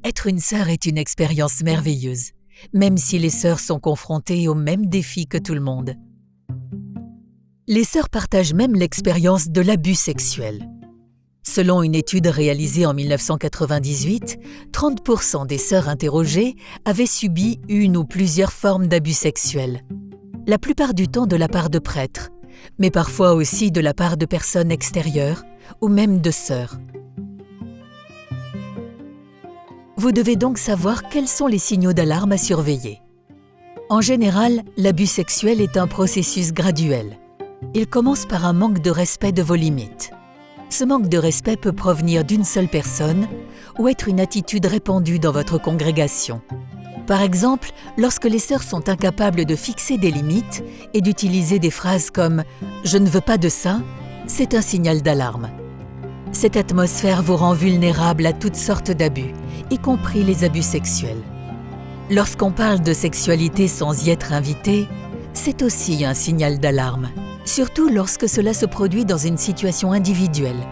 Être une sœur est une expérience merveilleuse, même si les sœurs sont confrontées aux mêmes défis que tout le monde. Les sœurs partagent même l'expérience de l'abus sexuel. Selon une étude réalisée en 1998, 30% des sœurs interrogées avaient subi une ou plusieurs formes d'abus sexuels. La plupart du temps de la part de prêtres, mais parfois aussi de la part de personnes extérieures ou même de sœurs. Vous devez donc savoir quels sont les signaux d'alarme à surveiller. En général, l'abus sexuel est un processus graduel. Il commence par un manque de respect de vos limites. Ce manque de respect peut provenir d'une seule personne ou être une attitude répandue dans votre congrégation. Par exemple, lorsque les sœurs sont incapables de fixer des limites et d'utiliser des phrases comme « je ne veux pas de ça », c'est un signal d'alarme. Cette atmosphère vous rend vulnérable à toutes sortes d'abus, y compris les abus sexuels. Lorsqu'on parle de sexualité sans y être invité, c'est aussi un signal d'alarme, surtout lorsque cela se produit dans une situation individuelle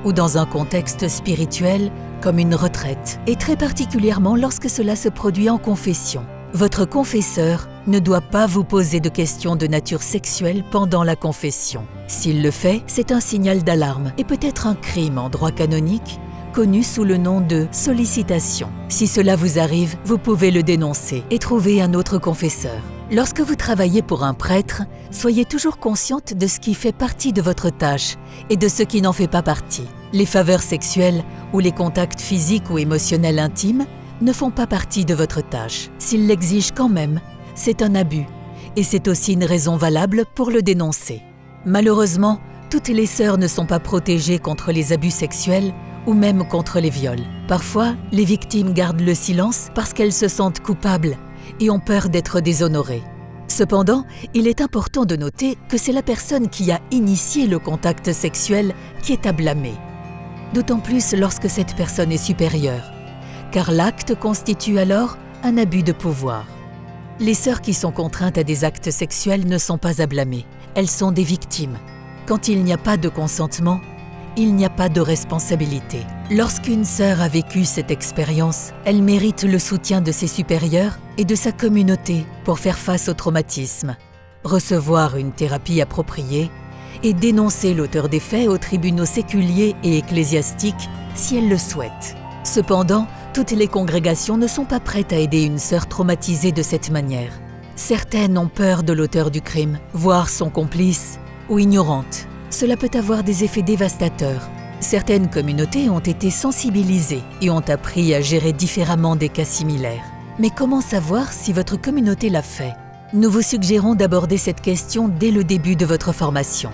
ou dans un contexte spirituel comme une retraite, et très particulièrement lorsque cela se produit en confession. Votre confesseur ne doit pas vous poser de questions de nature sexuelle pendant la confession. S'il le fait, c'est un signal d'alarme et peut être un crime en droit canonique, connu sous le nom de sollicitation. Si cela vous arrive, vous pouvez le dénoncer et trouver un autre confesseur. Lorsque vous travaillez pour un prêtre, soyez toujours consciente de ce qui fait partie de votre tâche et de ce qui n'en fait pas partie. Les faveurs sexuelles ou les contacts physiques ou émotionnels intimes ne font pas partie de votre tâche. S'ils l'exigent quand même, c'est un abus et c'est aussi une raison valable pour le dénoncer. Malheureusement, toutes les sœurs ne sont pas protégées contre les abus sexuels ou même contre les viols. Parfois, les victimes gardent le silence parce qu'elles se sentent coupables et ont peur d'être déshonorées. Cependant, il est important de noter que c'est la personne qui a initié le contact sexuel qui est à blâmer. D'autant plus lorsque cette personne est supérieure, car l'acte constitue alors un abus de pouvoir. Les sœurs qui sont contraintes à des actes sexuels ne sont pas à blâmer, elles sont des victimes. Quand il n'y a pas de consentement, il n'y a pas de responsabilité. Lorsqu'une sœur a vécu cette expérience, elle mérite le soutien de ses supérieurs et de sa communauté pour faire face au traumatisme, recevoir une thérapie appropriée et dénoncer l'auteur des faits aux tribunaux séculiers et ecclésiastiques si elle le souhaite. Cependant, toutes les congrégations ne sont pas prêtes à aider une sœur traumatisée de cette manière. Certaines ont peur de l'auteur du crime, voire son complice, ou ignorantes. Cela peut avoir des effets dévastateurs. Certaines communautés ont été sensibilisées et ont appris à gérer différemment des cas similaires. Mais comment savoir si votre communauté l'a fait? Nous vous suggérons d'aborder cette question dès le début de votre formation.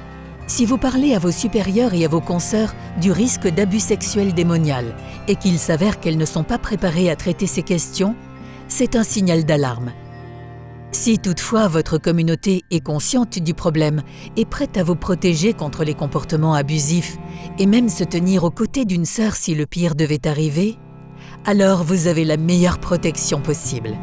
Si vous parlez à vos supérieurs et à vos consoeurs du risque d'abus sexuel démonial et qu'il s'avère qu'elles ne sont pas préparées à traiter ces questions, c'est un signal d'alarme. Si toutefois votre communauté est consciente du problème et prête à vous protéger contre les comportements abusifs et même se tenir aux côtés d'une sœur si le pire devait arriver, alors vous avez la meilleure protection possible.